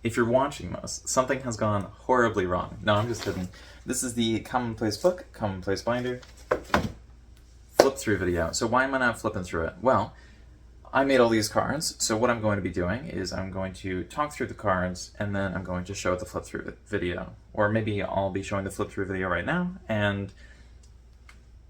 if you're watching this, something has gone horribly wrong. No, I'm just kidding. This is the Commonplace book, Commonplace binder, flip through video. So why am I not flipping through it? Well, I made all these cards, so what I'm going to be doing is I'm going to talk through the cards, and then I'm going to show the flip through video. Or maybe I'll be showing the flip through video right now, and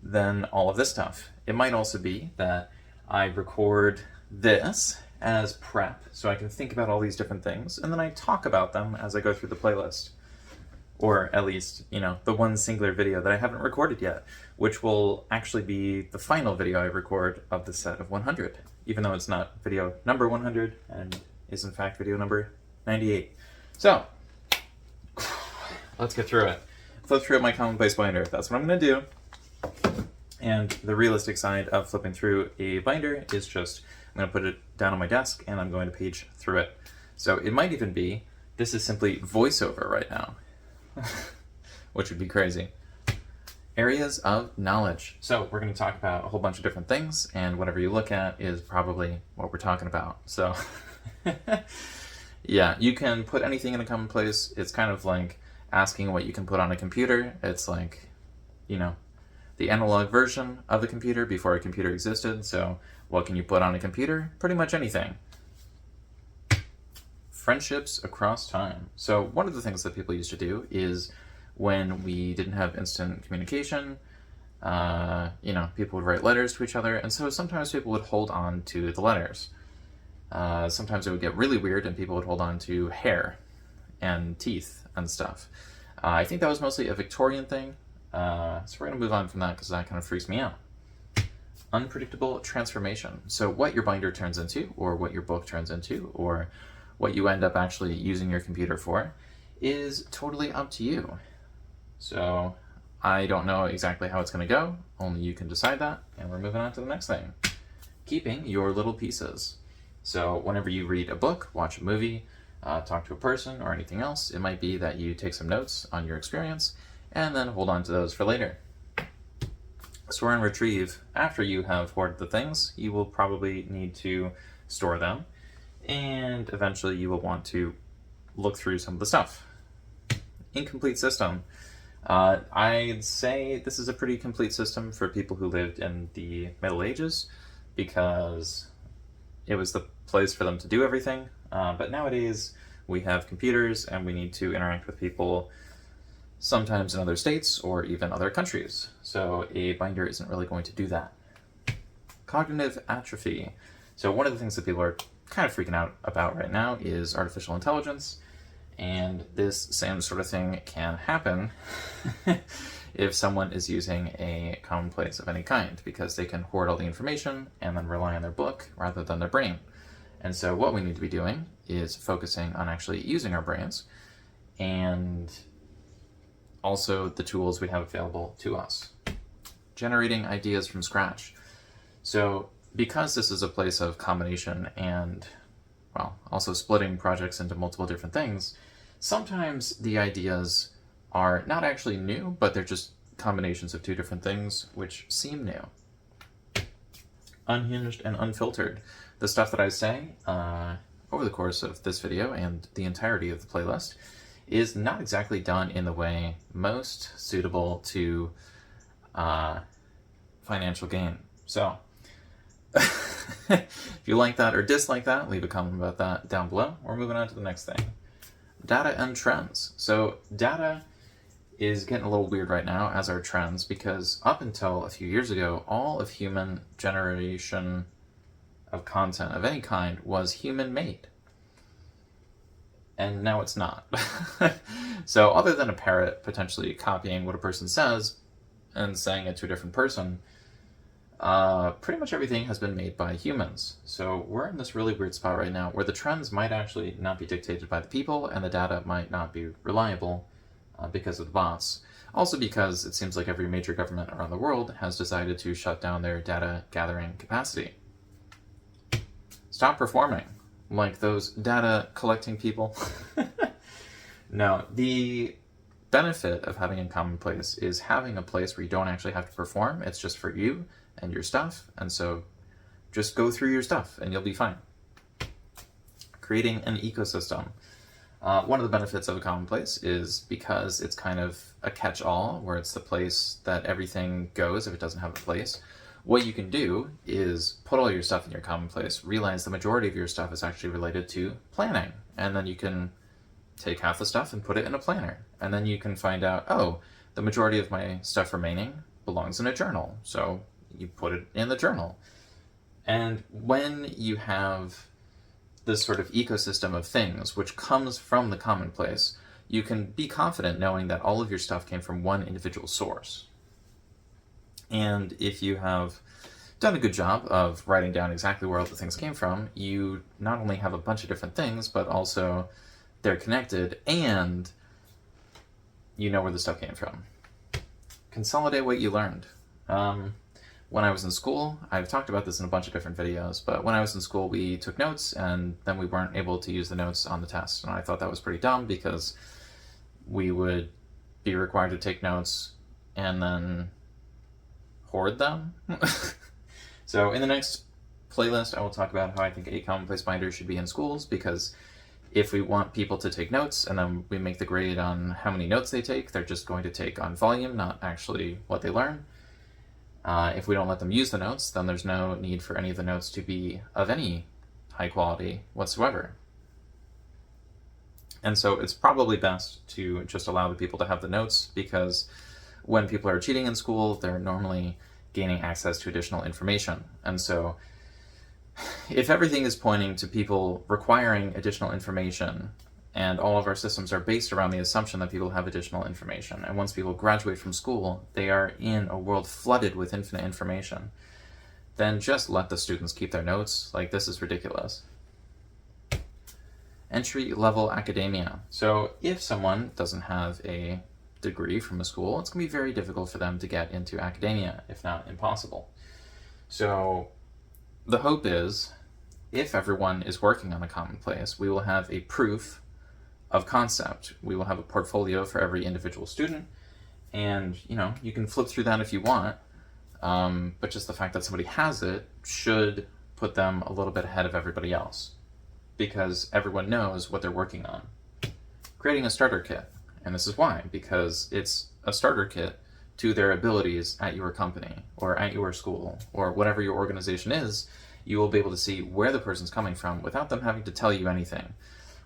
then all of this stuff. It might also be that I record this as prep, so I can think about all these different things, and then I talk about them as I go through the playlist. Or at least, you know, the one singular video that I haven't recorded yet, which will actually be the final video I record of the set of 100, even though it's not video number 100 and is in fact video number 98. So, let's get through it. Flip through my Commonplace binder. That's what I'm going to do. And the realistic side of flipping through a binder is just, I'm going to put it down on my desk and I'm going to page through it. So it might even be, this is simply voiceover right now. Which would be crazy. Areas of knowledge. So we're going to talk about a whole bunch of different things, and whatever you look at is probably what we're talking about. So yeah, you can put anything in a Commonplace. It's kind of like asking what you can put on a computer. It's like, you know, the analog version of the computer before a computer existed. So what can you put on a computer? Pretty much anything. Friendships across time. So one of the things that people used to do is when we didn't have instant communication, you know, people would write letters to each other, and so sometimes people would hold on to the letters. Sometimes it would get really weird and people would hold on to hair and teeth and stuff. I think that was mostly a Victorian thing, so we're going to move on from that because that kind of freaks me out. Unpredictable transformation. So what your binder turns into, or what your book turns into, or what you end up actually using your computer for is totally up to you. So I don't know exactly how it's going to go, only you can decide that, and we're moving on to the next thing. Keeping your little pieces. So whenever you read a book, watch a movie, talk to a person, or anything else, it might be that you take some notes on your experience and then hold on to those for later. Store and retrieve. After you have hoarded the things, you will probably need to store them, and eventually you will want to look through some of the stuff. Incomplete system. I'd say this is a pretty complete system for people who lived in the Middle Ages, because it was the place for them to do everything. But nowadays we have computers and we need to interact with people sometimes in other states or even other countries. So a binder isn't really going to do that. Cognitive atrophy. So one of the things that people are kind of freaking out about right now is artificial intelligence, and this same sort of thing can happen if someone is using a Commonplace of any kind, because they can hoard all the information and then rely on their book rather than their brain. And so what we need to be doing is focusing on actually using our brains, and also the tools we have available to us. Generating ideas from scratch. So because this is a place of combination and, well, also splitting projects into multiple different things, sometimes the ideas are not actually new, but they're just combinations of two different things which seem new. Unhinged and unfiltered. The stuff that I say over the course of this video and the entirety of the playlist is not exactly done in the way most suitable to financial gain. So if you like that or dislike that, leave a comment about that down below. We're moving on to the next thing. Data and trends. So data is getting a little weird right now, as are trends, because up until a few years ago, all of human generation of content of any kind was human-made. And now it's not. So other than a parrot potentially copying what a person says and saying it to a different person, pretty much everything has been made by humans. So we're in this really weird spot right now where the trends might actually not be dictated by the people, and the data might not be reliable because of the bots. Also because it seems like every major government around the world has decided to shut down their data gathering capacity. Stop performing like those data collecting people. No, the benefit of having a Commonplace is having a place where you don't actually have to perform. It's just for you and your stuff, and so just go through your stuff and you'll be fine. Creating an ecosystem. One of the benefits of a Commonplace is because it's kind of a catch-all, where it's the place that everything goes if it doesn't have a place. What you can do is put all your stuff in your Commonplace, realize the majority of your stuff is actually related to planning, and then you can take half the stuff and put it in a planner. And then you can find out, oh, the majority of my stuff remaining belongs in a journal, so you put it in the journal. And when you have this sort of ecosystem of things, which comes from the Commonplace, you can be confident knowing that all of your stuff came from one individual source. And if you have done a good job of writing down exactly where all the things came from, you not only have a bunch of different things, but also they're connected, and you know where the stuff came from. Consolidate what you learned. When I was in school, I've talked about this in a bunch of different videos, but when I was in school, we took notes, and then we weren't able to use the notes on the test. And I thought that was pretty dumb, because we would be required to take notes and then hoard them. So in the next playlist, I will talk about how I think a Commonplace binder should be in schools, because if we want people to take notes and then we make the grade on how many notes they take, they're just going to take on volume, not actually what they learn. If we don't let them use the notes, then there's no need for any of the notes to be of any high quality whatsoever. And so it's probably best to just allow the people to have the notes, because when people are cheating in school, they're normally gaining access to additional information. And so if everything is pointing to people requiring additional information, and all of our systems are based around the assumption that people have additional information, and once people graduate from school, they are in a world flooded with infinite information, then just let the students keep their notes. Like, this is ridiculous. Entry-level academia. So if someone doesn't have a degree from a school, it's going to be very difficult for them to get into academia, if not impossible. So the hope is, if everyone is working on the Commonplace, we will have a proof of concept. We will have a portfolio for every individual student, and you can flip through that if you want, but just the fact that somebody has it should put them a little bit ahead of everybody else, because everyone knows what they're working on. Creating a starter kit, and this is why, because it's a starter kit to their abilities at your company or at your school or whatever your organization is. You will be able to see where the person's coming from without them having to tell you anything,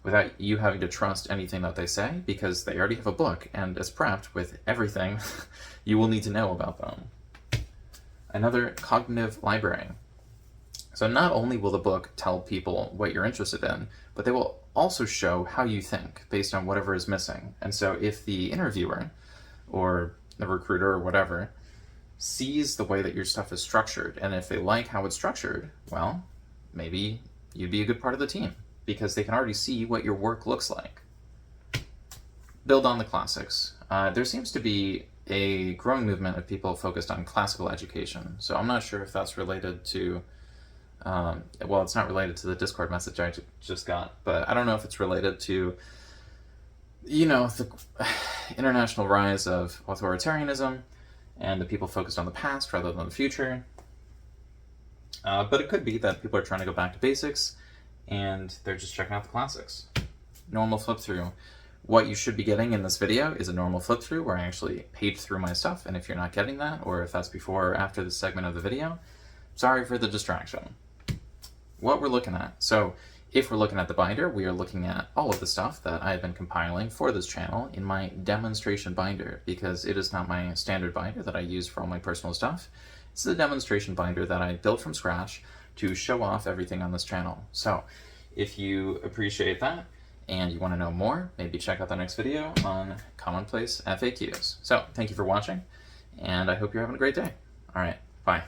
without you having to trust anything that they say, because they already have a book and is prepped with everything you will need to know about them. Another cognitive library. So not only will the book tell people what you're interested in, but they will also show how you think based on whatever is missing. And so if the interviewer or the recruiter or whatever sees the way that your stuff is structured, and if they like how it's structured, well, maybe you'd be a good part of the team, because they can already see what your work looks like. Build on the classics. There seems to be a growing movement of people focused on classical education. So I'm not sure if that's related to, well, it's not related to the Discord message I just got, but I don't know if it's related to, the international rise of authoritarianism and the people focused on the past rather than the future. But it could be that people are trying to go back to basics, and they're just checking out the classics. Normal flip through. What you should be getting in this video is a normal flip through where I actually page through my stuff, and if you're not getting that, or if that's before or after this segment of the video, sorry for the distraction. What we're looking at. So if we're looking at the binder, we are looking at all of the stuff that I've been compiling for this channel in my demonstration binder, because it is not my standard binder that I use for all my personal stuff. It's the demonstration binder that I built from scratch to show off everything on this channel. So if you appreciate that and you want to know more, maybe check out the next video on Commonplace FAQs. So thank you for watching, and I hope you're having a great day. All right, bye.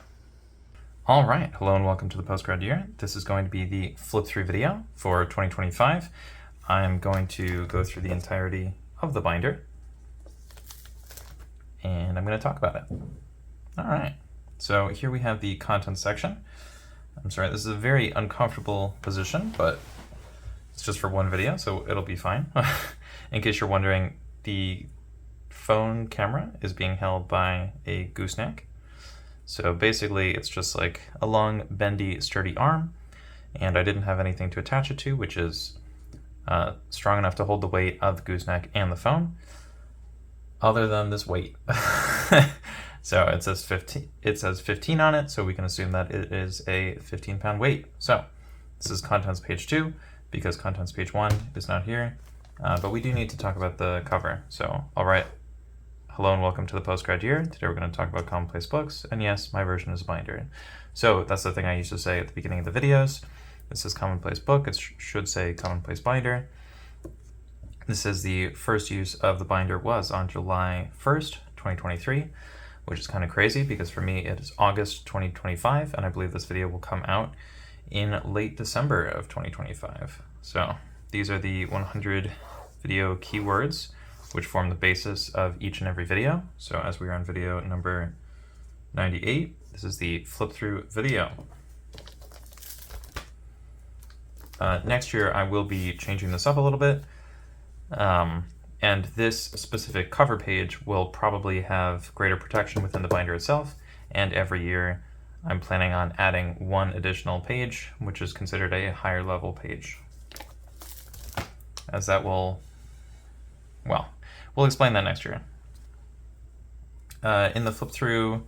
All right, hello and welcome to the postgrad year. This is going to be the flip through video for 2025. I'm going to go through the entirety of the binder, and I'm going to talk about it. All right, so here we have the content section. I'm sorry, this is a very uncomfortable position, but it's just for one video, so it'll be fine. In case you're wondering, the phone camera is being held by a gooseneck. So basically it's just like a long, bendy, sturdy arm, and I didn't have anything to attach it to, which is strong enough to hold the weight of the gooseneck and the phone, other than this weight. So it says 15. It says 15 on it, so we can assume that it is a 15-pound weight. So this is contents page 2 because contents page 1 is not here. But we do need to talk about the cover. So all right, hello and welcome to the postgrad year. Today we're going to talk about Commonplace books, and yes, my version is a binder. So that's the thing I used to say at the beginning of the videos. This is Commonplace book. It should say Commonplace binder. This is the first use of the binder was on July 1st, 2023, which is kind of crazy because for me it is August 2025, and I believe this video will come out in late December of 2025. So these are the 100 video keywords which form the basis of each and every video. So as we are on video number 98, this is the flip through video. Next year I will be changing this up a little bit. And this specific cover page will probably have greater protection within the binder itself, and every year I'm planning on adding one additional page, which is considered a higher level page. As that will, well, we'll explain that next year. In the flip through,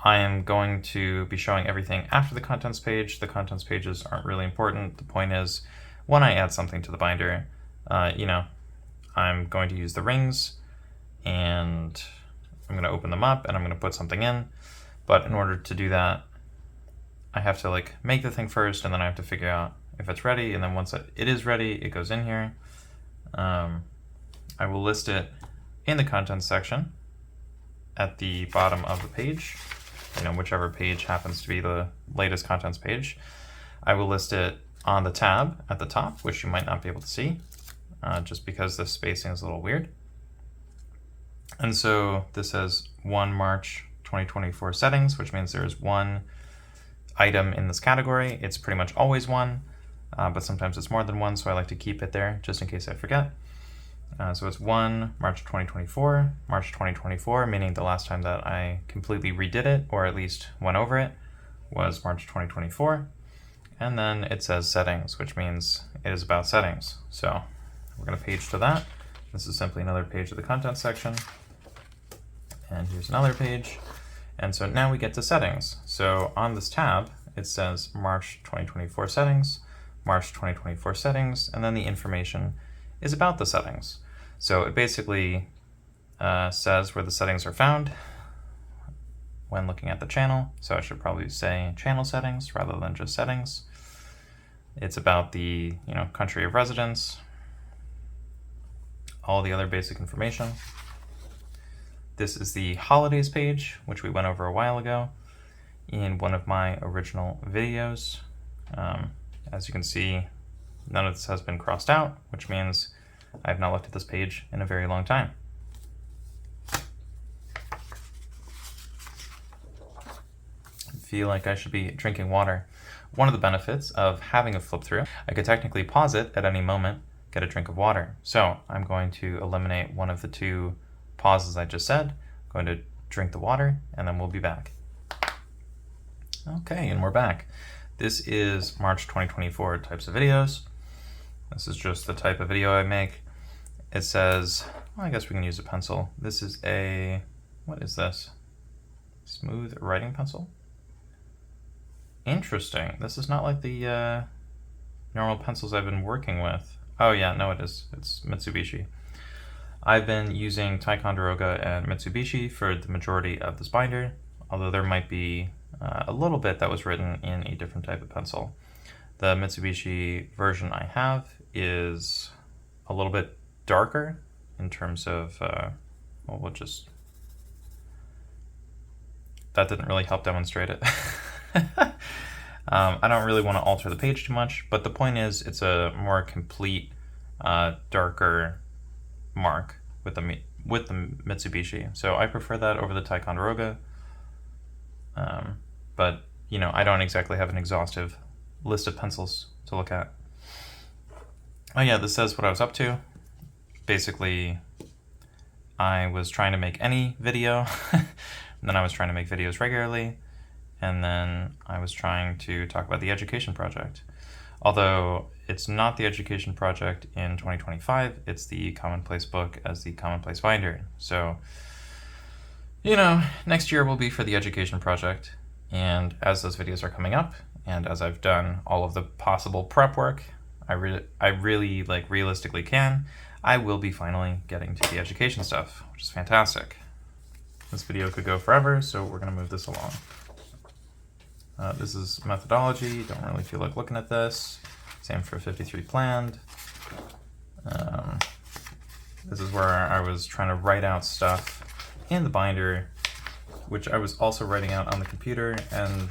I am going to be showing everything after the contents page. The contents pages aren't really important. The point is, when I add something to the binder, I'm going to use the rings, and I'm going to open them up and I'm going to put something in. But in order to do that, I have to make the thing first, and then I have to figure out if it's ready. And then once it is ready, it goes in here. I will list it in the contents section at the bottom of the page, whichever page happens to be the latest contents page. I will list it on the tab at the top, which you might not be able to see. Just because the spacing is a little weird. And so this says 1 March 2024 settings, which means there's one item in this category. It's pretty much always one, but sometimes it's more than one, so I like to keep it there just in case I forget. So it's 1 March 2024, March 2024, meaning the last time that I completely redid it, or at least went over it, was March 2024. And then it says settings, which means it is about settings. So we're going to page to that. This is simply another page of the content section. And here's another page. And so now we get to settings. So on this tab, it says March 2024 settings, March 2024 settings, and then the information is about the settings. So it basically says where the settings are found when looking at the channel. So I should probably say channel settings rather than just settings. It's about the country of residence, all the other basic information. This is the holidays page, which we went over a while ago in one of my original videos. As you can see, none of this has been crossed out, which means I have not looked at this page in a very long time. I feel like I should be drinking water. One of the benefits of having a flip through, I could technically pause it at any moment, get a drink of water. So I'm going to eliminate one of the two pauses I just said. I'm going to drink the water, and then we'll be back. Okay, and we're back. This is March 2024 types of videos. This is just the type of video I make. It says, well, I guess we can use a pencil. This is a, what is this? Smooth writing pencil? Interesting. This is not like the normal pencils I've been working with. Oh yeah, no it is. It's Mitsubishi. I've been using Ticonderoga and Mitsubishi for the majority of this binder, although there might be a little bit that was written in a different type of pencil. The Mitsubishi version I have is a little bit darker in terms of, well, that didn't really help demonstrate it. I don't really want to alter the page too much, but the point is it's a more complete, darker mark with the Mitsubishi. So I prefer that over the Ticonderoga. But, I don't exactly have an exhaustive list of pencils to look at. Oh yeah, this says what I was up to. Basically, I was trying to make any video, and then I was trying to make videos regularly, and then I was trying to talk about the education project. Although it's not the education project in 2025, it's the Commonplace book as the Commonplace binder. So, you know, next year will be for the education project. And as those videos are coming up, and as I've done all of the possible prep work, I really like realistically can, I will be finally getting to the education stuff, which is fantastic. This video could go forever, so we're gonna move this along. This is methodology, don't really feel like looking at this. Same for 53 planned. This is where I was trying to write out stuff in the binder, which I was also writing out on the computer, and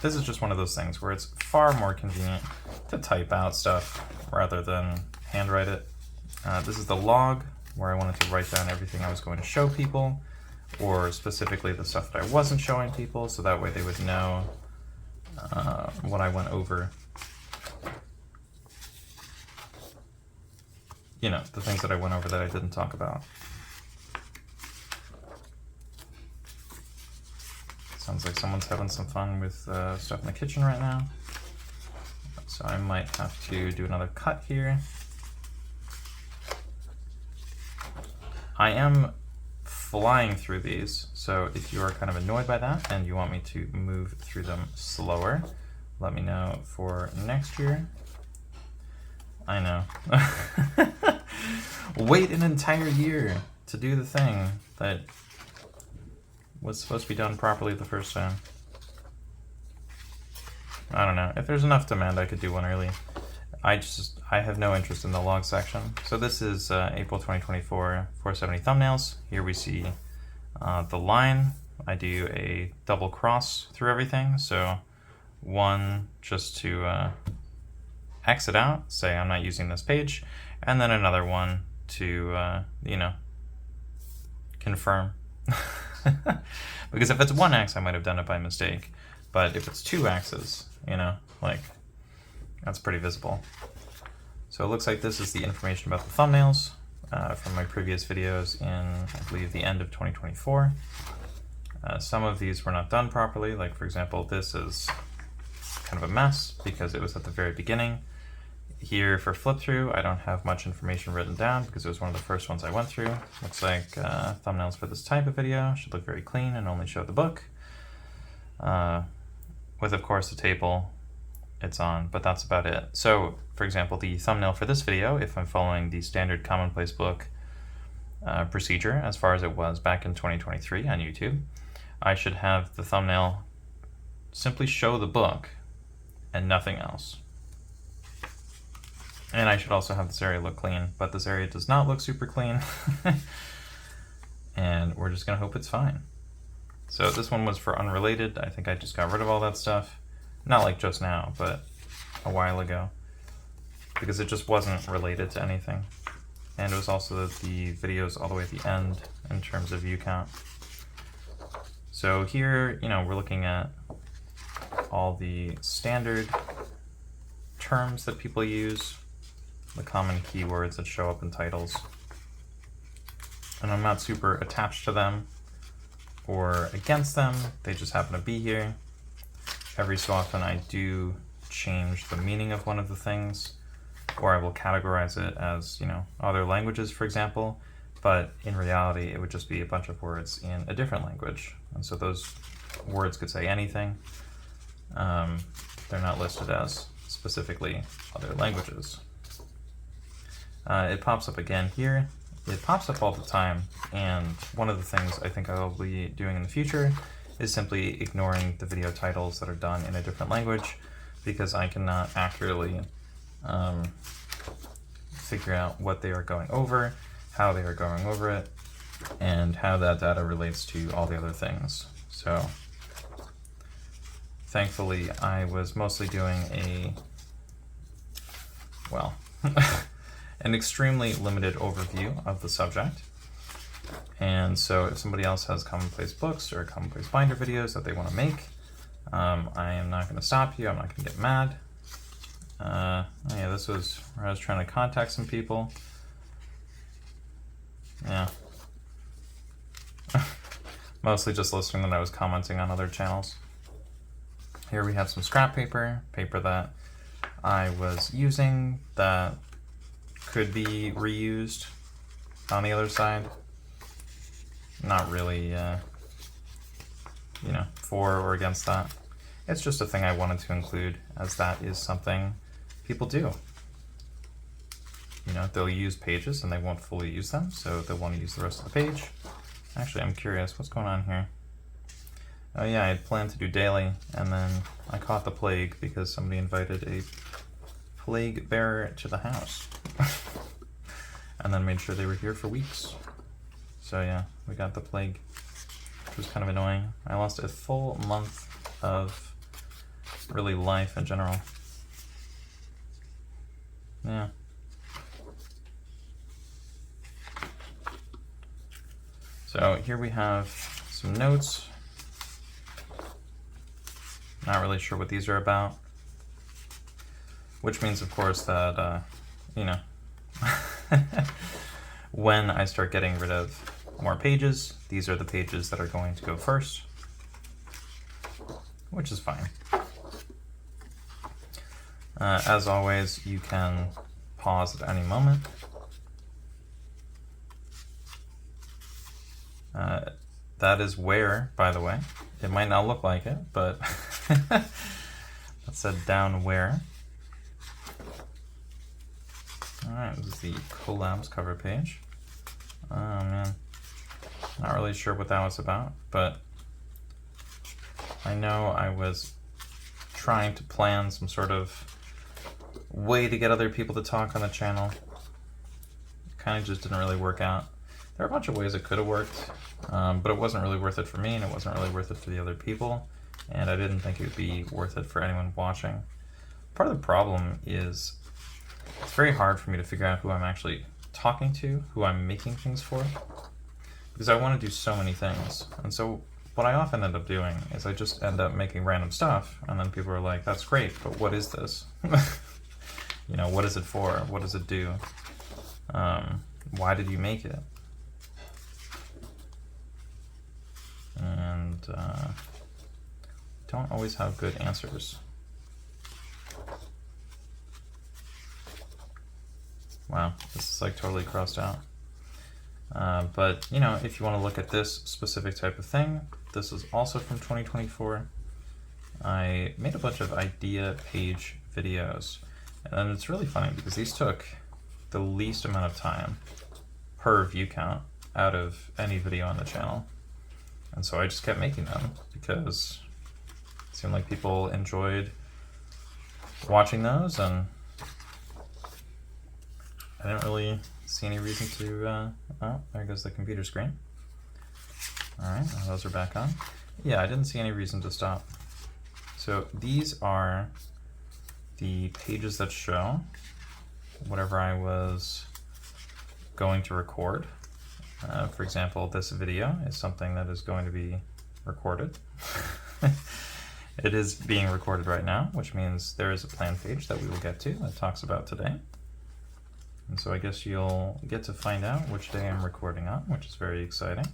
this is just one of those things where it's far more convenient to type out stuff rather than handwrite it. This is the log, where I wanted to write down everything I was going to show people, or specifically the stuff that I wasn't showing people, so that way they would know what I went over. You know, the things that I went over that I didn't talk about. Sounds like someone's having some fun with stuff in the kitchen right now. So I might have to do another cut here. I am flying through these, so if you are kind of annoyed by that and you want me to move through them slower, let me know for next year. I know. Wait an entire year to do the thing that was supposed to be done properly the first time. I don't know. If there's enough demand, I could do one early. I have no interest in the log section. So this is April 2024, 470 thumbnails. Here we see the line. I do a double cross through everything. So one just to exit out, say I'm not using this page, and then another one to, you know, confirm. Because if it's one X, I might have done it by mistake. But if it's two X's, you know, like, that's pretty visible. So it looks like this is the information about the thumbnails from my previous videos in, I believe, the end of 2024. Some of these were not done properly. Like, for example, this is kind of a mess because it was at the very beginning. Here for flip through, I don't have much information written down because it was one of the first ones I went through. Looks like thumbnails for this type of video should look very clean and only show the book. With, of course, the table it's on, but that's about it. So, for example, the thumbnail for this video, if I'm following the standard Commonplace book procedure as far as it was back in 2023 on YouTube, I should have the thumbnail simply show the book and nothing else. And I should also have this area look clean, but this area does not look super clean. And we're just gonna hope it's fine. So this one was for unrelated. I think I just got rid of all that stuff. Not like just now, but a while ago. Because it just wasn't related to anything. And it was also the videos all the way at the end in terms of view count. So here, you know, we're looking at all the standard terms that people use, the common keywords that show up in titles. And I'm not super attached to them or against them, they just happen to be here. Every so often I do change the meaning of one of the things, or I will categorize it as, you know, other languages, for example, but in reality it would just be a bunch of words in a different language. And so those words could say anything. They're not listed as specifically other languages. It pops up again here. It pops up all the time, and one of the things I think I'll be doing in the future is simply ignoring the video titles that are done in a different language, because I cannot accurately figure out what they are going over, how they are going over it, and how that data relates to all the other things. So thankfully I was mostly doing an extremely limited overview of the subject. And so if somebody else has Commonplace books or Commonplace binder videos that they want to make, I am not going to stop you. I'm not going to get mad. Yeah, this was where I was trying to contact some people. Yeah. Mostly just listing that I was commenting on other channels. Here we have some scrap paper, paper that I was using that could be reused on the other side. Not really, you know, for or against that. It's just a thing I wanted to include, as that is something people do. You know, they'll use pages and they won't fully use them, so they'll want to use the rest of the page. Actually, I'm curious, what's going on here? Oh yeah, I had planned to do daily, and then I caught the plague because somebody invited a plague bearer to the house. And then made sure they were here for weeks. So yeah, we got the plague, which was kind of annoying. I lost a full month of really life in general. Yeah. So here we have some notes. Not really sure what these are about. Which means, of course, that, you know, when I start getting rid of more pages, these are the pages that are going to go first, which is fine. As always, you can pause at any moment. That is where, by the way, it might not look like it, but that said down where. Alright, this is the collabs cover page. Oh man, not really sure what that was about, but I know I was trying to plan some sort of way to get other people to talk on the channel. Kind of just didn't really work out. There are a bunch of ways it could have worked, but it wasn't really worth it for me, and it wasn't really worth it for the other people, and I didn't think it would be worth it for anyone watching. Part of the problem is it's very hard for me to figure out who I'm actually talking to, who I'm making things for, because I want to do so many things. And so what I often end up doing is I just end up making random stuff, and then people are like, that's great, but what is this? You know, what is it for? What does it do? Why did you make it? And don't always have good answers. Wow, this is like totally crossed out. But you know, if you want to look at this specific type of thing, this is also from 2024. I made a bunch of idea page videos, and it's really funny because these took the least amount of time per view count out of any video on the channel. And so I just kept making them because it seemed like people enjoyed watching those, and I didn't really see any reason to, oh, there goes the computer screen. All right, now those are back on. Yeah, I didn't see any reason to stop. So these are the pages that show whatever I was going to record. For example, this video is something that is going to be recorded. It is being recorded right now, which means there is a plan page that we will get to that talks about today. And so I guess you'll get to find out which day I'm recording on, which is very exciting.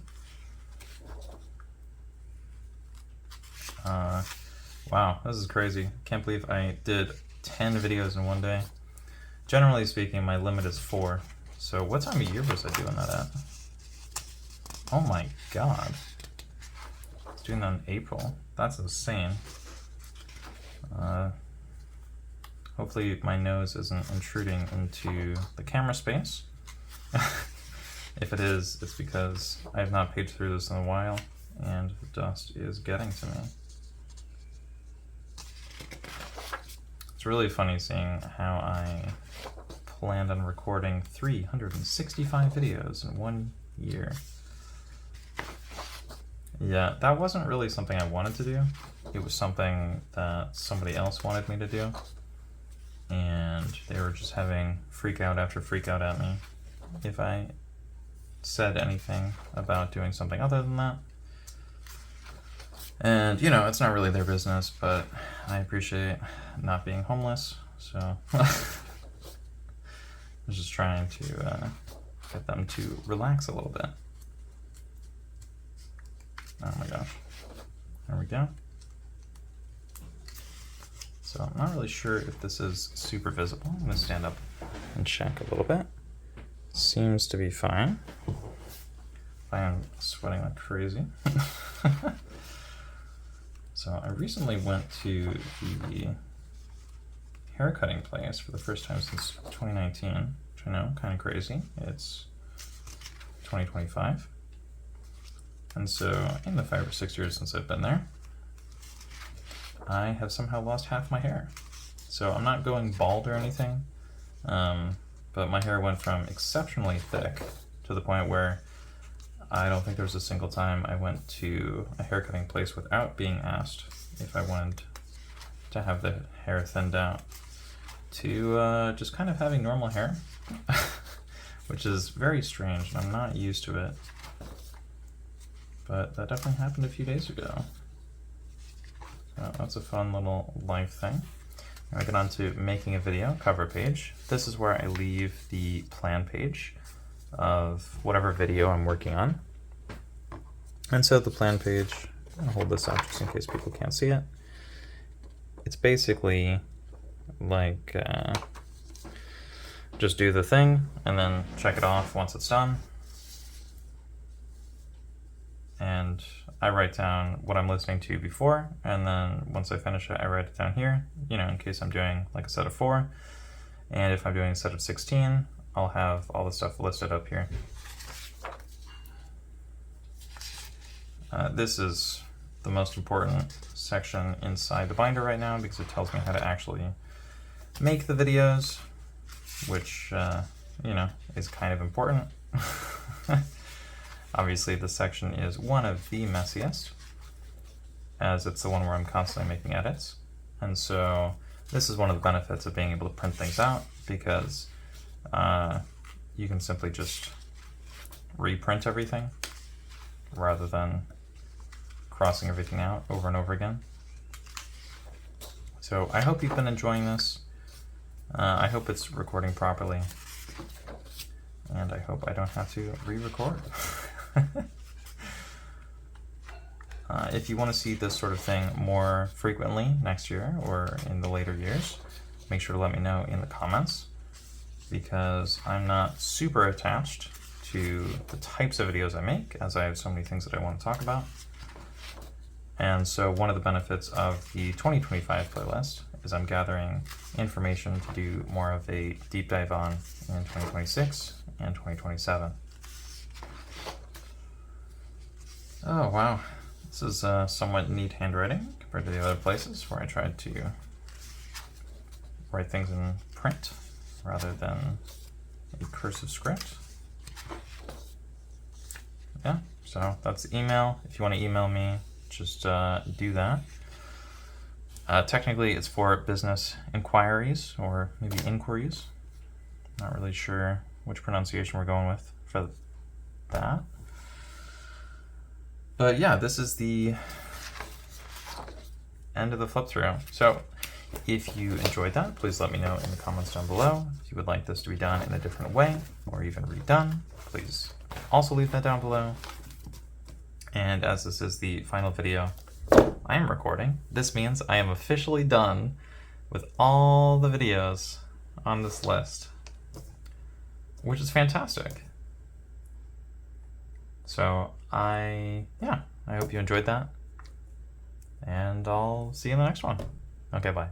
Wow, this is crazy. Can't believe I did 10 videos in one day. Generally speaking, my limit is 4. So what time of year was I doing that at? Oh my god. I was doing that in April. That's insane. Hopefully my nose isn't intruding into the camera space. If it is, it's because I have not paged through this in a while, and the dust is getting to me. It's really funny seeing how I planned on recording 365 videos in 1 year. Yeah, that wasn't really something I wanted to do. It was something that somebody else wanted me to do. And they were just having freak out after freak out at me if I said anything about doing something other than that. And, you know, it's not really their business, but I appreciate not being homeless, so I was just trying to get them to relax a little bit. Oh my gosh. There we go. So I'm not really sure if this is super visible. I'm gonna stand up and check a little bit. Seems to be fine. I am sweating like crazy. So I recently went to the haircutting place for the first time since 2019, which I know, kind of crazy. It's 2025. And so in the 5 or 6 years since I've been there, I have somehow lost half my hair. So I'm not going bald or anything, but my hair went from exceptionally thick to the point where I don't think there was a single time I went to a haircutting place without being asked if I wanted to have the hair thinned out to just kind of having normal hair, which is very strange and I'm not used to it. But that definitely happened a few days ago. So that's a fun little life thing. Now I get on to making a video, cover page. This is where I leave the plan page of whatever video I'm working on. And so the plan page, I'll hold this up just in case people can't see it. It's basically like just do the thing and then check it off once it's done. And I write down what I'm listening to before, and then once I finish it, I write it down here, you know, in case I'm doing like a set of 4. And if I'm doing a set of 16, I'll have all the stuff listed up here. This is the most important section inside the binder right now because it tells me how to actually make the videos, which, you know, is kind of important. Obviously, this section is one of the messiest, as it's the one where I'm constantly making edits. And so this is one of the benefits of being able to print things out, because you can simply just reprint everything rather than crossing everything out over and over again. So I hope you've been enjoying this. I hope it's recording properly. And I hope I don't have to re-record. If you want to see this sort of thing more frequently next year or in the later years, make sure to let me know in the comments, because I'm not super attached to the types of videos I make, as I have so many things that I want to talk about. And so one of the benefits of the 2025 playlist is I'm gathering information to do more of a deep dive on in 2026 and 2027. Oh wow, this is somewhat neat handwriting compared to the other places where I tried to write things in print rather than a cursive script. Yeah, so that's the email. If you want to email me, just do that. Technically, it's for business inquiries or maybe inquiries. Not really sure which pronunciation we're going with for that. But yeah, this is the end of the flip through. So if you enjoyed that, please let me know in the comments down below. If you would like this to be done in a different way or even redone, please also leave that down below. And as this is the final video I am recording, this means I am officially done with all the videos on this list, which is fantastic. So I hope you enjoyed that, and I'll see you in the next one. Okay, bye.